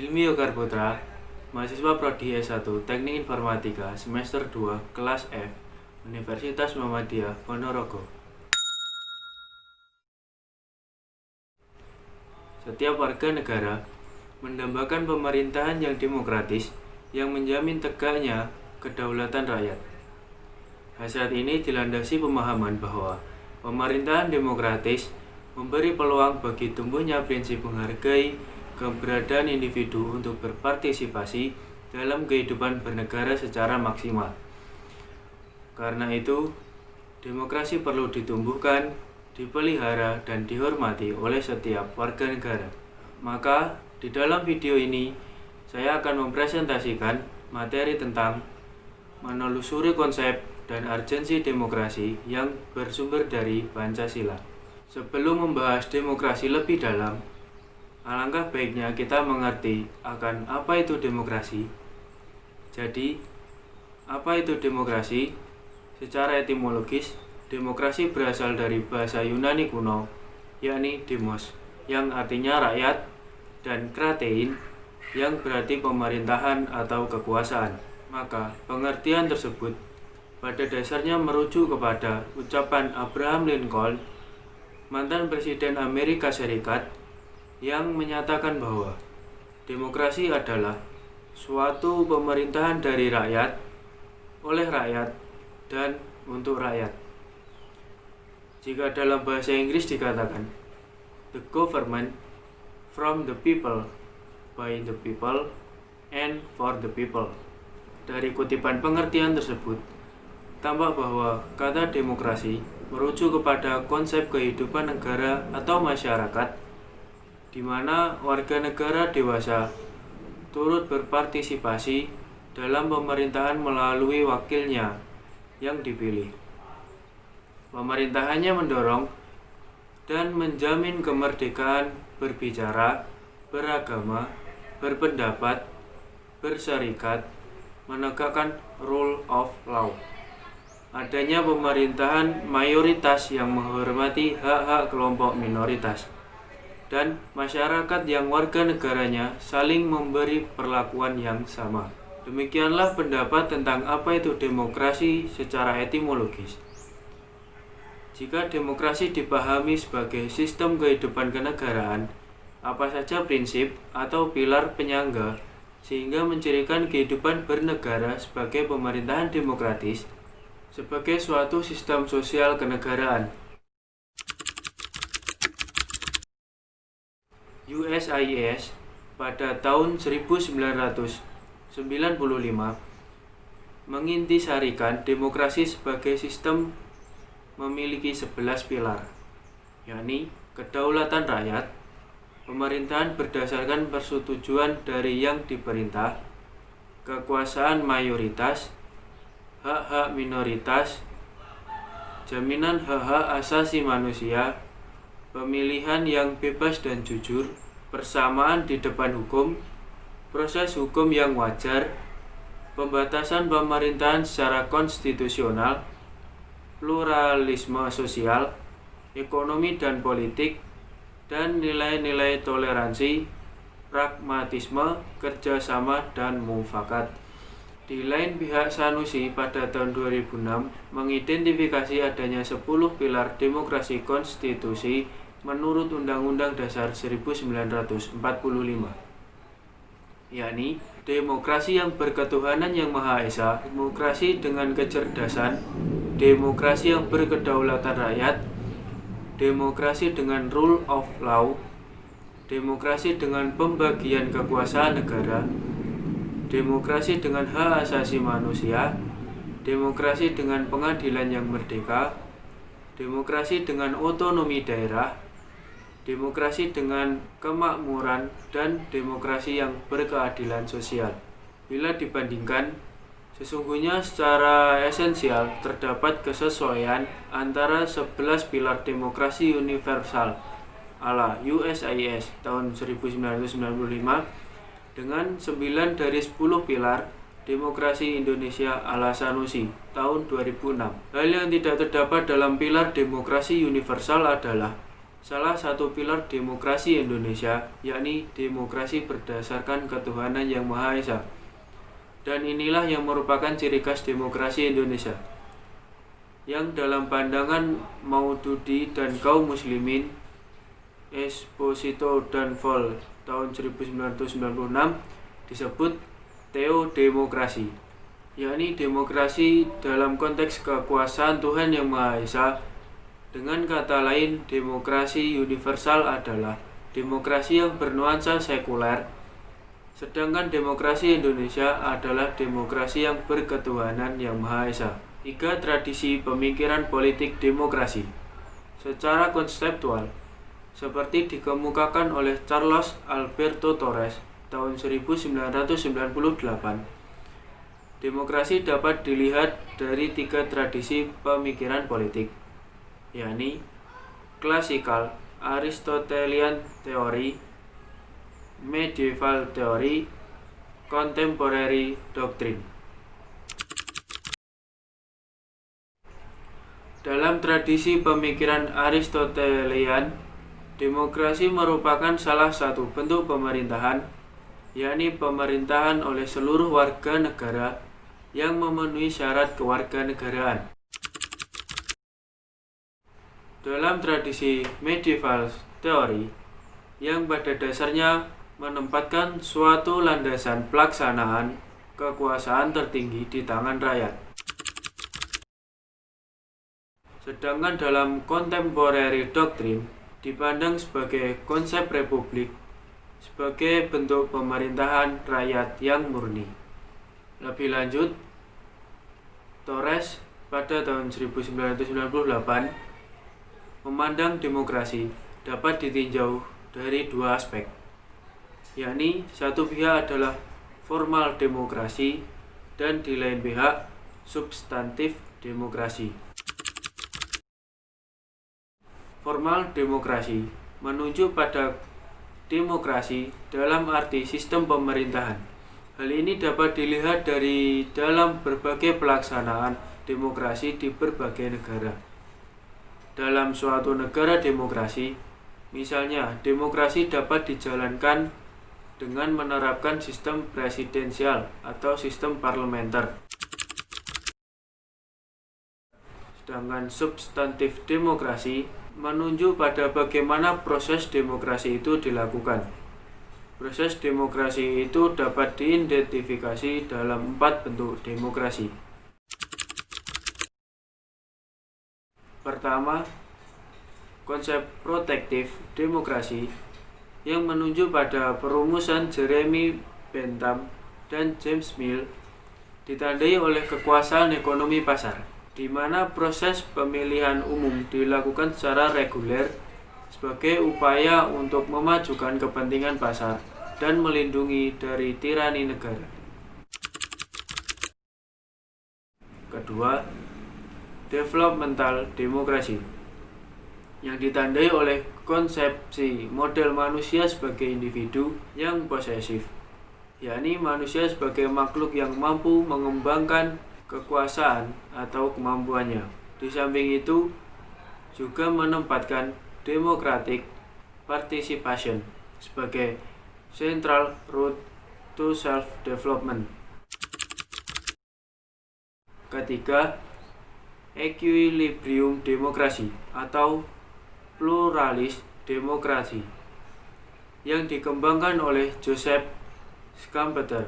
Hilmi Yogar Putra, mahasiswa Prodi S1 Teknik Informatika semester 2 kelas F, Universitas Muhammadiyah Ponorogo. Setiap warga negara mendambakan pemerintahan yang demokratis yang menjamin tegaknya kedaulatan rakyat. Hasrat ini dilandasi pemahaman bahwa pemerintahan demokratis memberi peluang bagi tumbuhnya prinsip menghargai keberadaan individu untuk berpartisipasi dalam kehidupan bernegara secara maksimal. Karena itu, demokrasi perlu ditumbuhkan, dipelihara, dan dihormati oleh setiap warga negara. Maka, di dalam video ini, saya akan mempresentasikan materi tentang menelusuri konsep dan urgensi demokrasi yang bersumber dari Pancasila. Sebelum membahas demokrasi lebih dalam, alangkah baiknya kita mengerti akan apa itu demokrasi. Jadi, apa itu demokrasi? Secara etimologis, demokrasi berasal dari bahasa Yunani kuno, yakni demos, yang artinya rakyat, dan kratein, yang berarti pemerintahan atau kekuasaan. Maka, pengertian tersebut pada dasarnya merujuk kepada ucapan Abraham Lincoln, mantan Presiden Amerika Serikat, yang menyatakan bahwa demokrasi adalah suatu pemerintahan dari rakyat, oleh rakyat, dan untuk rakyat. Jika dalam bahasa Inggris dikatakan the government from the people, by the people, and for the people. Dari kutipan pengertian tersebut, tampak bahwa kata demokrasi merujuk kepada konsep kehidupan negara atau masyarakat di mana warga negara dewasa turut berpartisipasi dalam pemerintahan melalui wakilnya yang dipilih. Pemerintahannya mendorong dan menjamin kemerdekaan berbicara, beragama, berpendapat, berserikat, menegakkan rule of law. Adanya pemerintahan mayoritas yang menghormati hak-hak kelompok minoritas, dan masyarakat yang warga negaranya saling memberi perlakuan yang sama. Demikianlah pendapat tentang apa itu demokrasi secara etimologis. Jika demokrasi dipahami sebagai sistem kehidupan kenegaraan, apa saja prinsip atau pilar penyangga sehingga mencirikan kehidupan bernegara sebagai pemerintahan demokratis sebagai suatu sistem sosial kenegaraan. USIS pada tahun 1995 mengintisarikan demokrasi sebagai sistem memiliki 11 pilar, yakni kedaulatan rakyat, pemerintahan berdasarkan persetujuan dari yang diperintah, kekuasaan mayoritas, hak-hak minoritas, jaminan hak-hak asasi manusia, pemilihan yang bebas dan jujur, persamaan di depan hukum, proses hukum yang wajar, pembatasan pemerintahan secara konstitusional, pluralisme sosial, ekonomi dan politik, dan nilai-nilai toleransi, pragmatisme, kerjasama, dan mufakat. Di lain pihak, Sanusi pada tahun 2006 mengidentifikasi adanya 10 pilar demokrasi konstitusi menurut Undang-Undang Dasar 1945, yakni demokrasi yang berketuhanan yang Maha Esa, demokrasi dengan kecerdasan, demokrasi yang berkedaulatan rakyat, demokrasi dengan rule of law, demokrasi dengan pembagian kekuasaan negara, demokrasi dengan hak asasi manusia, demokrasi dengan pengadilan yang merdeka, demokrasi dengan otonomi daerah, demokrasi dengan kemakmuran, dan demokrasi yang berkeadilan sosial. Bila dibandingkan, sesungguhnya secara esensial terdapat kesesuaian antara 11 pilar demokrasi universal ala USIS tahun 1995 dengan 9 dari 10 pilar demokrasi Indonesia ala Sanusi tahun 2006. Hal yang tidak terdapat dalam pilar demokrasi universal adalah salah satu pilar demokrasi Indonesia, yakni demokrasi berdasarkan ketuhanan yang Maha Esa. Dan inilah yang merupakan ciri khas demokrasi Indonesia, yang dalam pandangan Maududi dan kaum muslimin Esposito dan Vol tahun 1996 disebut teodemokrasi, yakni demokrasi dalam konteks kekuasaan Tuhan yang Maha Esa. Dengan kata lain, demokrasi universal adalah demokrasi yang bernuansa sekuler, sedangkan demokrasi Indonesia adalah demokrasi yang berketuhanan yang Maha Esa. 3. Tradisi pemikiran politik demokrasi. Secara konseptual, seperti dikemukakan oleh Carlos Alberto Torres tahun 1998, demokrasi dapat dilihat dari 3 tradisi pemikiran politik, yakni klasikal Aristotelian teori, medieval teori, contemporary doctrine. Dalam tradisi pemikiran Aristotelian, demokrasi merupakan salah satu bentuk pemerintahan, yakni pemerintahan oleh seluruh warga negara yang memenuhi syarat kewarganegaraan. Dalam tradisi medieval teori, yang pada dasarnya menempatkan suatu landasan pelaksanaan kekuasaan tertinggi di tangan rakyat. Sedangkan dalam contemporary doctrine dipandang sebagai konsep republik sebagai bentuk pemerintahan rakyat yang murni. Lebih lanjut, Torres pada tahun 1998 memandang demokrasi dapat ditinjau dari 2 aspek, yakni satu pihak adalah formal demokrasi dan di lain pihak substantif demokrasi. Formal demokrasi menunjuk pada demokrasi dalam arti sistem pemerintahan. Hal ini dapat dilihat dari dalam berbagai pelaksanaan demokrasi di berbagai negara. Dalam suatu negara demokrasi, misalnya demokrasi dapat dijalankan dengan menerapkan sistem presidensial atau sistem parlementer. Sedangkan substantif demokrasi menunjuk pada bagaimana proses demokrasi itu dilakukan. Proses demokrasi itu dapat diidentifikasi dalam 4 bentuk demokrasi. Pertama, konsep protektif demokrasi yang menunjuk pada perumusan Jeremy Bentham dan James Mill, ditandai oleh kekuasaan ekonomi pasar, di mana proses pemilihan umum dilakukan secara reguler sebagai upaya untuk memajukan kepentingan pasar dan melindungi dari tirani negara. Kedua, developmental demokrasi yang ditandai oleh konsepsi model manusia sebagai individu yang posesif, yakni manusia sebagai makhluk yang mampu mengembangkan kekuasaan atau kemampuannya. Di samping itu, juga menempatkan democratic participation sebagai central route to self-development. Ketiga, equilibrium demokrasi atau pluralis demokrasi yang dikembangkan oleh Joseph Schumpeter,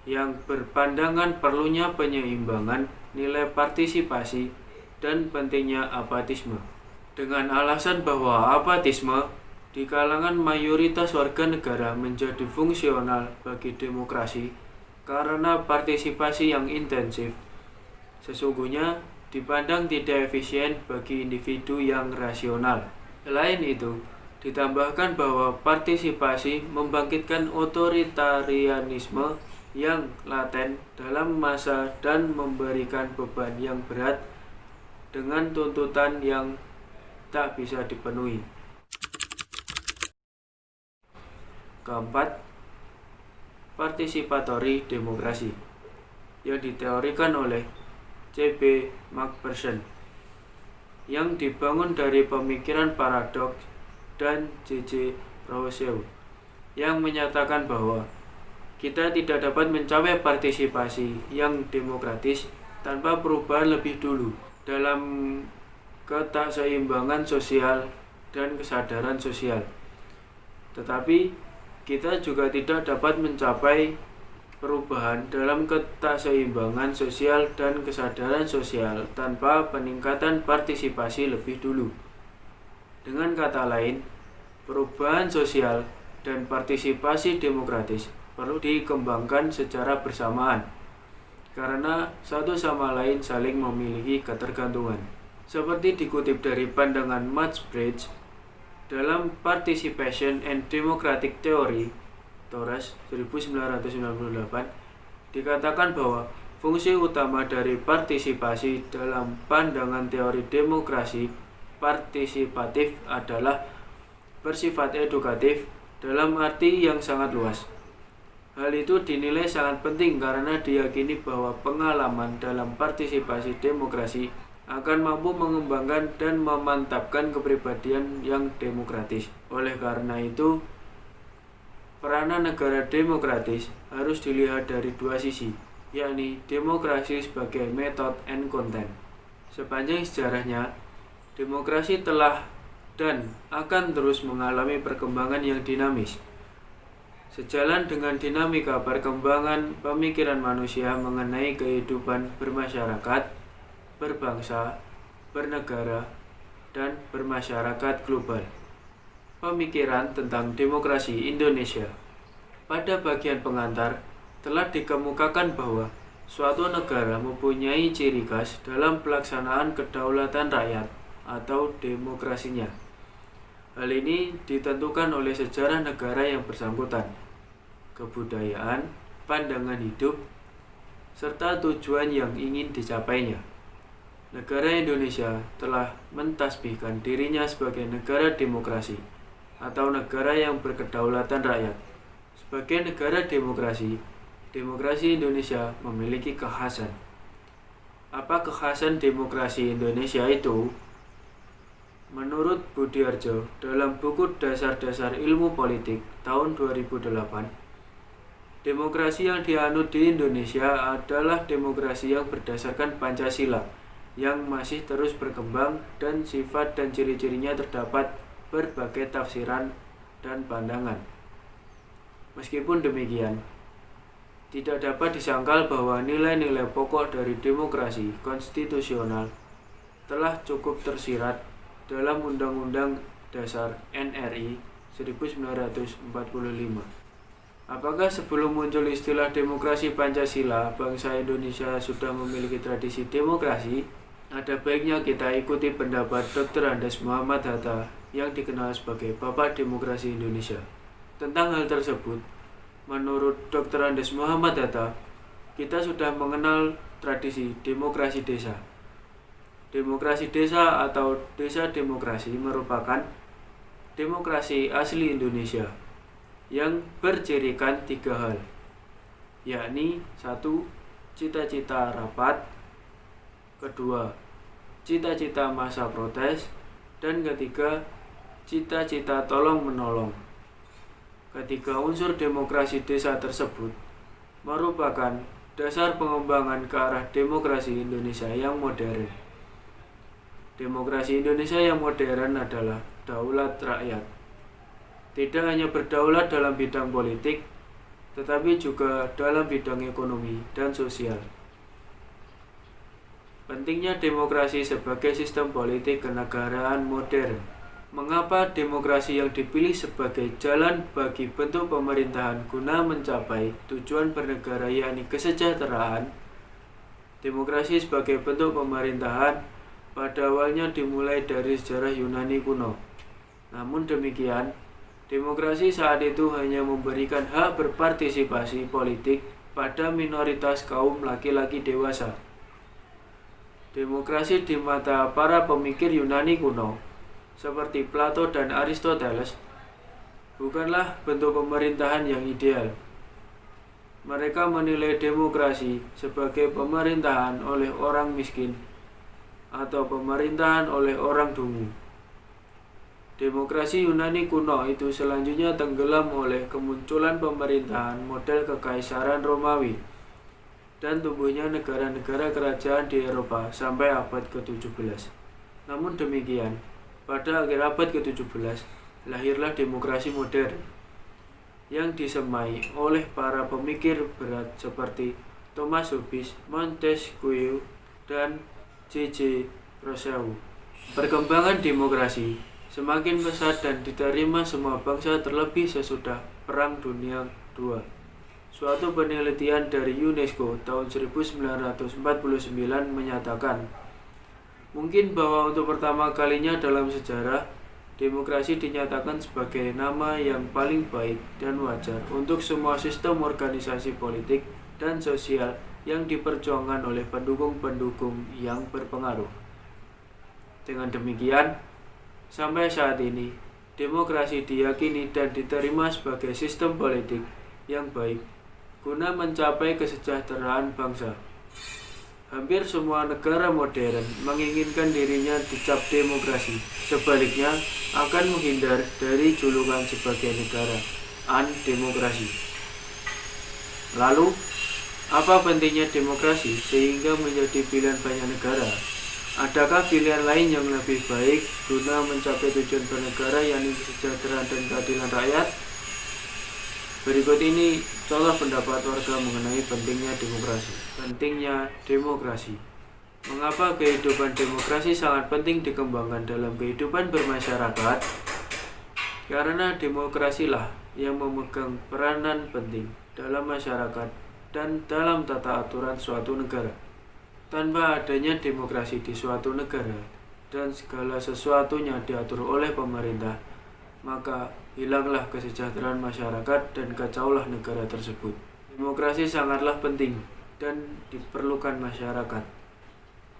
yang berpandangan perlunya penyeimbangan nilai partisipasi dan pentingnya apatisme, dengan alasan bahwa apatisme di kalangan mayoritas warga negara menjadi fungsional bagi demokrasi karena partisipasi yang intensif sesungguhnya dipandang tidak efisien bagi individu yang rasional. Selain itu, ditambahkan bahwa partisipasi membangkitkan otoritarianisme yang laten dalam massa dan memberikan beban yang berat dengan tuntutan yang tak bisa dipenuhi. Keempat, participatory demokrasi yang diteorikan oleh C.B. Macpherson, yang dibangun dari pemikiran paradoks dan J.J. Rousseau yang menyatakan bahwa kita tidak dapat mencapai partisipasi yang demokratis tanpa perubahan lebih dulu dalam ketakseimbangan sosial dan kesadaran sosial. Tetapi kita juga tidak dapat mencapai perubahan dalam ketakseimbangan sosial dan kesadaran sosial tanpa peningkatan partisipasi lebih dulu. Dengan kata lain, perubahan sosial dan partisipasi demokratis perlu dikembangkan secara bersamaan karena satu sama lain saling memiliki ketergantungan. Seperti dikutip dari pandangan Max Bridge dalam Participation and Democratic Theory Torres 1998, dikatakan bahwa fungsi utama dari partisipasi dalam pandangan teori demokrasi partisipatif adalah bersifat edukatif dalam arti yang sangat luas. Hal itu dinilai sangat penting karena diyakini bahwa pengalaman dalam partisipasi demokrasi akan mampu mengembangkan dan memantapkan kepribadian yang demokratis. Oleh karena itu, peranan negara demokratis harus dilihat dari dua sisi, yakni demokrasi sebagai method and content. Sepanjang sejarahnya, demokrasi telah dan akan terus mengalami perkembangan yang dinamis. Sejalan dengan dinamika perkembangan pemikiran manusia mengenai kehidupan bermasyarakat, berbangsa, bernegara, dan bermasyarakat global. Pemikiran tentang demokrasi Indonesia. Pada bagian pengantar, telah dikemukakan bahwa suatu negara mempunyai ciri khas dalam pelaksanaan kedaulatan rakyat atau demokrasinya. Hal ini ditentukan oleh sejarah negara yang bersangkutan, kebudayaan, pandangan hidup, serta tujuan yang ingin dicapainya. Negara Indonesia telah mentasbihkan dirinya sebagai negara demokrasi atau negara yang berkedaulatan rakyat. Sebagai negara demokrasi, demokrasi Indonesia memiliki kekhasan. Apa kekhasan demokrasi Indonesia itu? Menurut Budiarjo dalam buku Dasar-Dasar Ilmu Politik tahun 2008, demokrasi yang dianut di Indonesia adalah demokrasi yang berdasarkan Pancasila yang masih terus berkembang dan sifat dan ciri-cirinya terdapat berbagai tafsiran dan pandangan. Meskipun demikian, tidak dapat disangkal bahwa nilai-nilai pokok dari demokrasi konstitusional telah cukup tersirat dalam Undang-Undang Dasar NRI 1945. Apakah sebelum muncul istilah demokrasi Pancasila, bangsa Indonesia sudah memiliki tradisi demokrasi? Ada baiknya kita ikuti pendapat Dr. Andes Muhammad Hatta yang dikenal sebagai Bapak Demokrasi Indonesia. Tentang hal tersebut, menurut Dr. Andes Muhammad Hatta, kita sudah mengenal tradisi demokrasi desa. Demokrasi desa atau desa demokrasi merupakan demokrasi asli Indonesia yang bercirikan 3 hal, yakni 1. Cita-cita rapat, 2. Cita-cita masa protes, dan 3. Cita-cita tolong-menolong. Ketiga unsur demokrasi desa tersebut merupakan dasar pengembangan ke arah demokrasi Indonesia yang modern. Demokrasi Indonesia yang modern adalah daulat rakyat. Tidak hanya berdaulat dalam bidang politik, tetapi juga dalam bidang ekonomi dan sosial. Pentingnya demokrasi sebagai sistem politik kenegaraan modern. Mengapa demokrasi yang dipilih sebagai jalan bagi bentuk pemerintahan guna mencapai tujuan bernegara yakni kesejahteraan? Demokrasi sebagai bentuk pemerintahan pada awalnya dimulai dari sejarah Yunani kuno. Namun demikian, demokrasi saat itu hanya memberikan hak berpartisipasi politik pada minoritas kaum laki-laki dewasa. Demokrasi di mata para pemikir Yunani kuno, seperti Plato dan Aristoteles, bukanlah bentuk pemerintahan yang ideal. Mereka menilai demokrasi sebagai pemerintahan oleh orang miskin atau pemerintahan oleh orang dungu. Demokrasi Yunani kuno itu selanjutnya tenggelam oleh kemunculan pemerintahan model kekaisaran Romawi dan tumbuhnya negara-negara kerajaan di Eropa sampai abad ke-17. Namun demikian, pada akhir abad ke-17, lahirlah demokrasi modern yang disemai oleh para pemikir berat seperti Thomas Hobbes, Montesquieu, dan J.J. Rousseau. Perkembangan demokrasi semakin pesat dan diterima semua bangsa terlebih sesudah Perang Dunia II. Suatu penelitian dari UNESCO tahun 1949 menyatakan, mungkin bahwa untuk pertama kalinya dalam sejarah, demokrasi dinyatakan sebagai nama yang paling baik dan wajar untuk semua sistem organisasi politik dan sosial yang diperjuangkan oleh pendukung-pendukung yang berpengaruh. Dengan demikian, sampai saat ini, demokrasi diyakini dan diterima sebagai sistem politik yang baik guna mencapai kesejahteraan bangsa. Hampir semua negara modern menginginkan dirinya dicap demokrasi, sebaliknya akan menghindar dari julukan sebagai negara an-demokrasi. Lalu, apa pentingnya demokrasi sehingga menjadi pilihan banyak negara? Adakah pilihan lain yang lebih baik guna mencapai tujuan bernegara, yakni kesejahteraan dan keadilan rakyat? Berikut ini contoh pendapat warga mengenai pentingnya demokrasi. Pentingnya demokrasi. Mengapa kehidupan demokrasi sangat penting dikembangkan dalam kehidupan bermasyarakat? Karena demokrasilah yang memegang peranan penting dalam masyarakat dan dalam tata aturan suatu negara. Tanpa adanya demokrasi di suatu negara dan segala sesuatunya diatur oleh pemerintah, maka hilanglah kesejahteraan masyarakat dan kacaulah negara tersebut. Demokrasi sangatlah penting dan diperlukan masyarakat.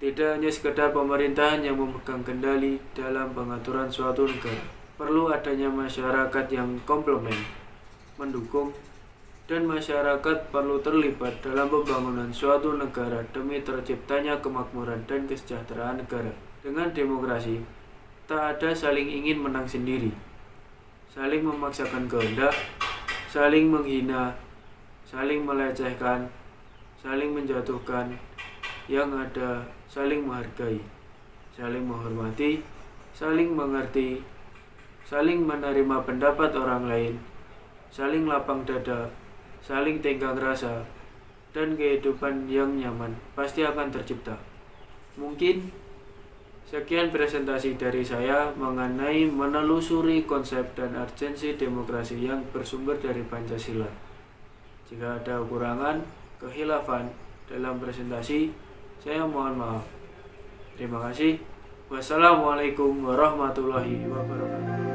Tidak hanya sekedar pemerintahan yang memegang kendali dalam pengaturan suatu negara. Perlu adanya masyarakat yang komplement, mendukung, dan masyarakat perlu terlibat dalam pembangunan suatu negara demi terciptanya kemakmuran dan kesejahteraan negara. Dengan demokrasi, tak ada saling ingin menang sendiri, saling memaksakan kehendak, saling menghina, saling melecehkan, saling menjatuhkan. Yang ada saling menghargai, saling menghormati, saling mengerti, saling menerima pendapat orang lain, saling lapang dada, saling tenggang rasa, dan kehidupan yang nyaman pasti akan tercipta. Mungkin sekian presentasi dari saya mengenai menelusuri konsep dan urgensi demokrasi yang bersumber dari Pancasila. Jika ada kekurangan, kehilafan dalam presentasi, saya mohon maaf. Terima kasih. Wassalamualaikum warahmatullahi wabarakatuh.